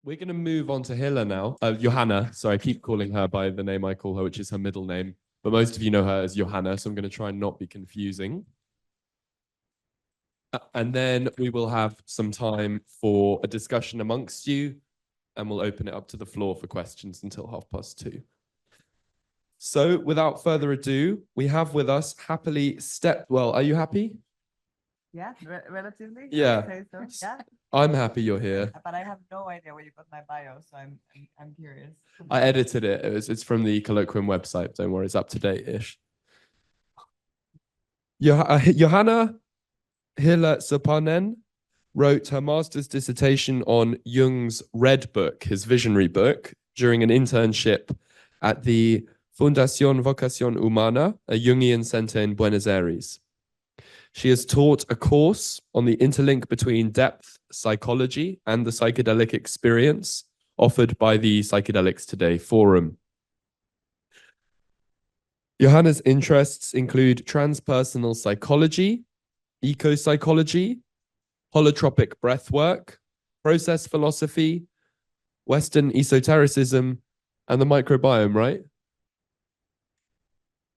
We're going to move on to Hilla now. Johanna, sorry, I keep calling her by the name I call her, which is her middle name. But most of you know her as Johanna, so I'm going to try and not be confusing. And then we will have some time for a discussion amongst you, and we'll open it up to the floor for questions until 2:30. So without further ado, we have with us happily Well, are you happy? Yeah, relatively. Yeah. I would say so. Yeah. I'm happy you're here. But I have no idea where you got my bio, so I'm curious. I edited it. It's from the Colloquium website. Don't worry, it's up to date-ish. Johanna Sopanen wrote her master's dissertation on Jung's Red Book, his visionary book, during an internship at the Fundacion Vocacion Humana, a Jungian center in Buenos Aires. She has taught a course on the interlink between depth psychology and the psychedelic experience offered by the Psychedelics Today forum. Johanna's interests include transpersonal psychology, ecopsychology, holotropic breathwork, process philosophy, Western Esotericism, and the microbiome, right?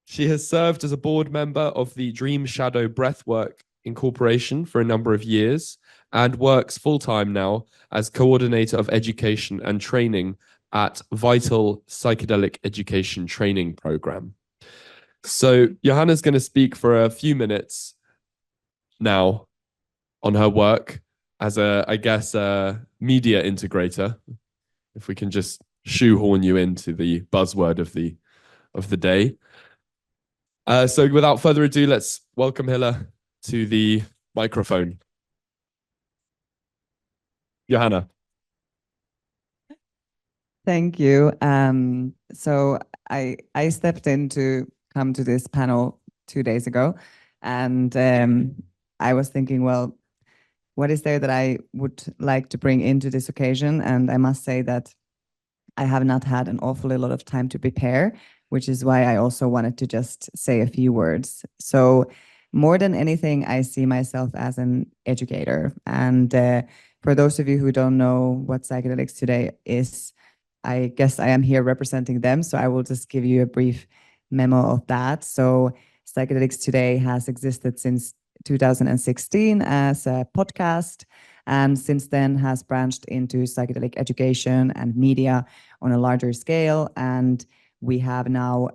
She has served as a board member of the Dreamshadow Breathwork Incorporation for a number of years and works full-time now as coordinator of education and training at Vital Psychedelic Education Training Program. So Johanna's going to speak for a few minutes now on her work as I guess, a media integrator, if we can just shoehorn you into the buzzword of the day. So without further ado, let's welcome Hilla to the microphone. Johanna. Thank you. So I stepped in to come to this panel 2 days ago, and I was thinking, well, what is there that I would like to bring into this occasion? And I must say that I have not had an awfully lot of time to prepare, which is why I also wanted to just say a few words. So more than anything, I see myself as an educator. And for those of you who don't know what Psychedelics Today is, I guess I am here representing them. So I will just give you a brief memo of that. So Psychedelics Today has existed since 2016 as a podcast, and since then has branched into psychedelic education and media on a larger scale. And we have now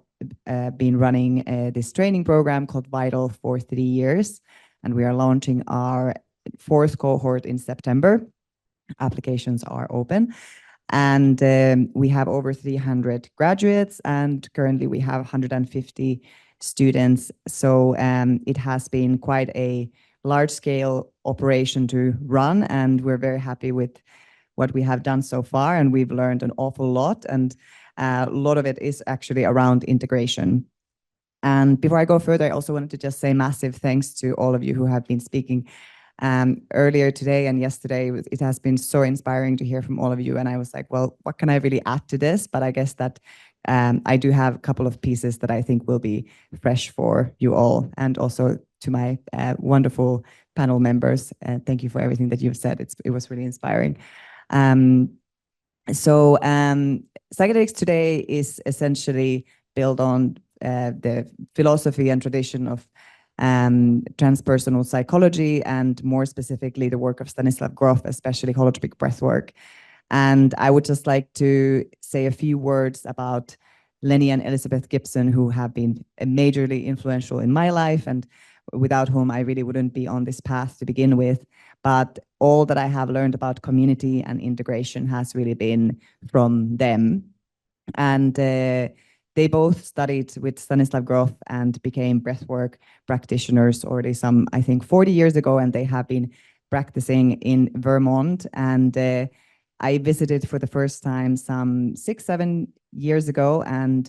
been running this training program called Vital for 3 years, and we are launching our 4th cohort in September. Applications are open, and we have over 300 graduates, and currently we have 150 students. So it has been quite a large-scale operation to run, and we're very happy with what we have done so far, and we've learned an awful lot, and a lot of it is actually around integration. And before I go further, I also wanted to just say massive thanks to all of you who have been speaking earlier today and yesterday. It has been so inspiring to hear from all of you, and I was like, well, what can I really add to this? But I guess that I do have a couple of pieces that I think will be fresh for you all, and also to my wonderful panel members. Thank you for everything that you've said. It was really inspiring. So Psychedelics Today is essentially built on the philosophy and tradition of transpersonal psychology, and more specifically the work of Stanislav Grof, especially holotropic breathwork. And I would just like to say a few words about Lenny and Elizabeth Gibson, who have been majorly influential in my life, and without whom I really wouldn't be on this path to begin with. But all that I have learned about community and integration has really been from them. And they both studied with Stanislav Grof and became breathwork practitioners already some, I think, 40 years ago, and they have been practicing in Vermont. And I visited for the first time some 6-7 years ago, and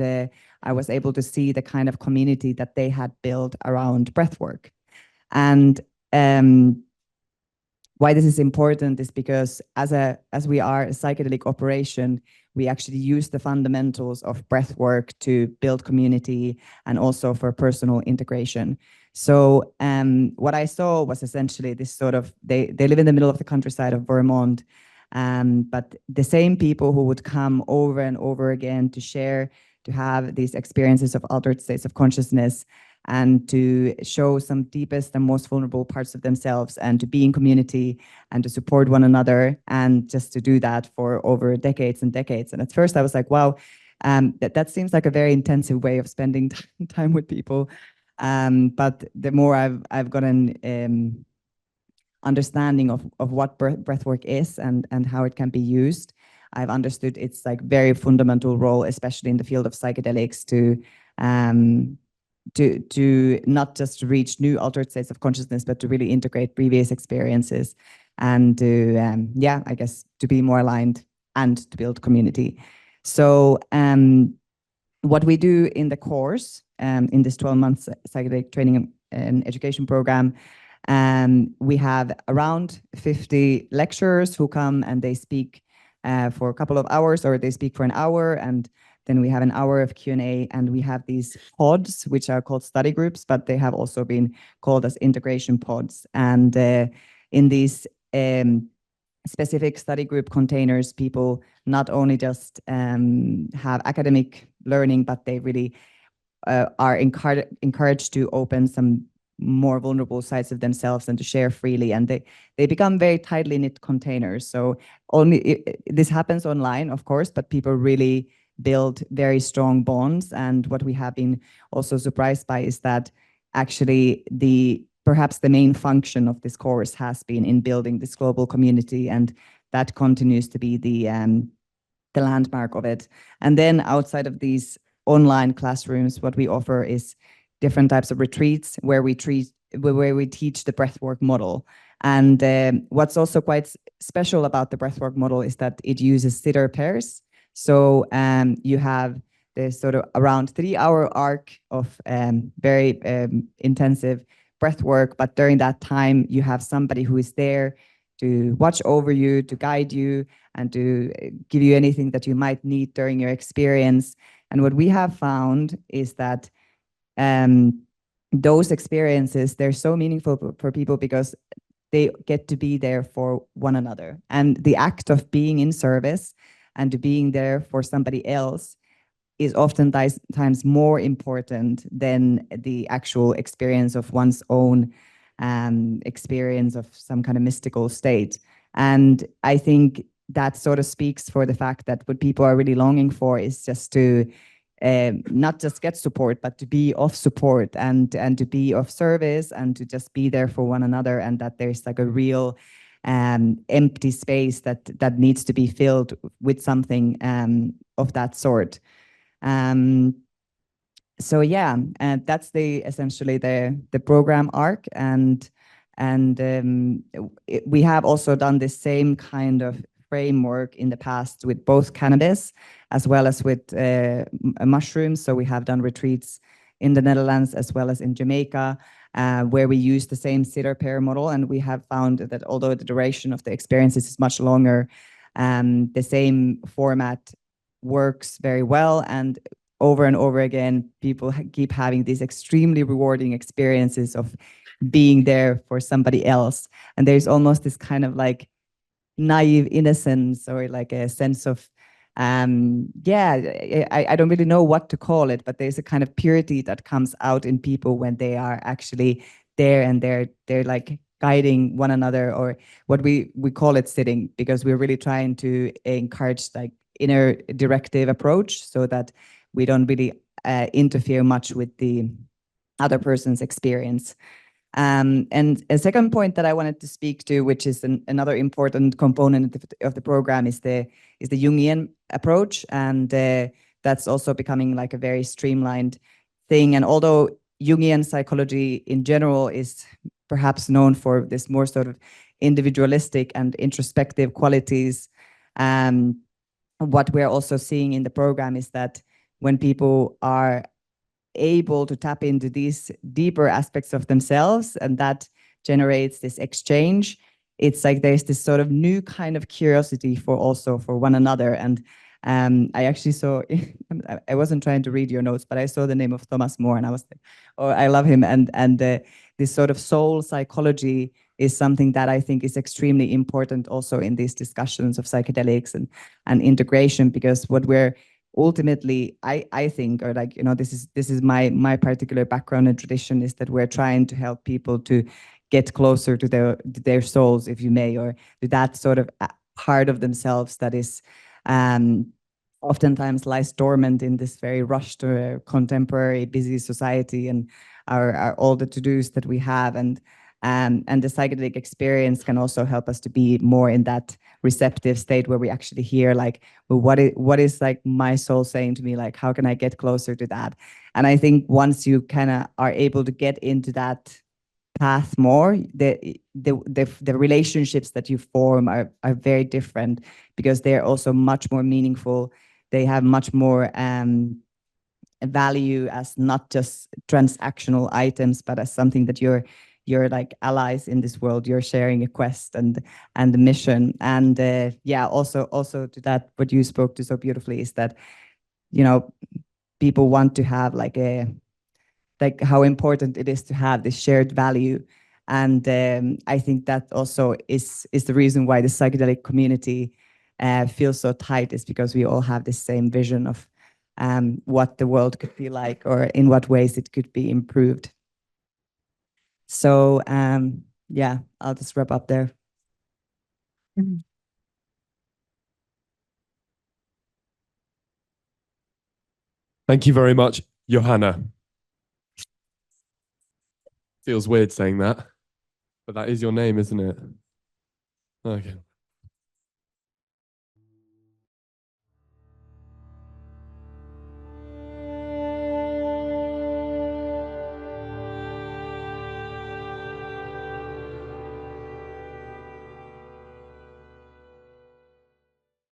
I was able to see the kind of community that they had built around breathwork. And why this is important is because as we are a psychedelic operation, we actually use the fundamentals of breathwork to build community and also for personal integration. So what I saw was essentially this sort of, they live in the middle of the countryside of Vermont, But the same people who would come over and over again to share, to have these experiences of altered states of consciousness, and to show some deepest and most vulnerable parts of themselves, and to be in community and to support one another, and just to do that for over decades and decades. And at first I was like, wow, that seems like a very intensive way of spending time with people. But the more I've gotten understanding of what breathwork is and how it can be used, I've understood its like very fundamental role, especially in the field of psychedelics, to not just reach new altered states of consciousness, but to really integrate previous experiences, and to I guess to be more aligned and to build community. So what we do in the course, in this 12-month psychedelic training and education program, we have around 50 lecturers who come and they speak for a couple of hours, or they speak for an hour, and then we have an hour of Q&A, and we have these pods, which are called study groups, but they have also been called as integration pods. And in these specific study group containers, people not only just have academic learning, but they really are encouraged to open some more vulnerable sides of themselves and to share freely, and they become very tightly knit containers. So this happens online, of course, but people really build very strong bonds. And what we have been also surprised by is that actually perhaps the main function of this course has been in building this global community, and that continues to be the landmark of it. And then outside of these online classrooms, what we offer is different types of retreats where we teach the breathwork model. And what's also quite special about the breathwork model is that it uses sitter pairs. So you have this sort of around 3-hour arc of very intensive breathwork, but during that time you have somebody who is there to watch over you, to guide you, and to give you anything that you might need during your experience. And what we have found is that those experiences, they're so meaningful for people because they get to be there for one another. And the act of being in service and to being there for somebody else is oftentimes more important than the actual experience of one's own experience of some kind of mystical state. And I think that sort of speaks for the fact that what people are really longing for is just to not just get support, but to be of support and to be of service and to just be there for one another, and that there's like a real empty space that needs to be filled with something of that sort. So yeah, that's essentially the program arc, and we have also done the same kind of framework in the past with both cannabis as well as with mushrooms. So we have done retreats in the Netherlands as well as in Jamaica, where we use the same sitter pair model, and we have found that although the duration of the experiences is much longer, the same format works very well, and over again people keep having these extremely rewarding experiences of being there for somebody else. And there's almost this kind of like naive innocence, or like a sense of I don't really know what to call it, but there's a kind of purity that comes out in people when they are actually there, and they're like guiding one another, or what we call it sitting, because we're really trying to encourage like inner directive approach so that we don't really interfere much with the other person's experience. And a second point that I wanted to speak to, which is another important component of the program, is the Jungian approach, and that's also becoming like a very streamlined thing. And although Jungian psychology in general is perhaps known for this more sort of individualistic and introspective qualities, what we're also seeing in the program is that when people are able to tap into these deeper aspects of themselves, and that generates this exchange, it's like there's this sort of new kind of curiosity for one another. And I actually saw, I wasn't trying to read your notes, but I saw the name of Thomas More, and I was like, oh, I love him. And this sort of soul psychology is something that I think is extremely important also in these discussions of psychedelics and integration, because what we're ultimately, I think, or like, this is my particular background and tradition, is that we're trying to help people to get closer to their souls, if you may, or to that sort of part of themselves that is oftentimes lies dormant in this very rushed contemporary busy society, and our all the to-dos that we have, and the psychedelic experience can also help us to be more in that receptive state where we actually hear, like, well, what is like my soul saying to me, like, how can I get closer to that? And I think once you kind of are able to get into that path more, the relationships that you form are very different, because they're also much more meaningful. They have much more value as not just transactional items, but as something that you're like allies in this world. You're sharing a quest and the mission. And also to that, what you spoke to so beautifully is that, people want to have like how important it is to have this shared value. And I think that also is the reason why the psychedelic community feels so tight, is because we all have the same vision of what the world could be like, or in what ways it could be improved. So I'll just wrap up there. Thank you very much, Johanna. Feels weird saying that, but that is your name, isn't it? Okay.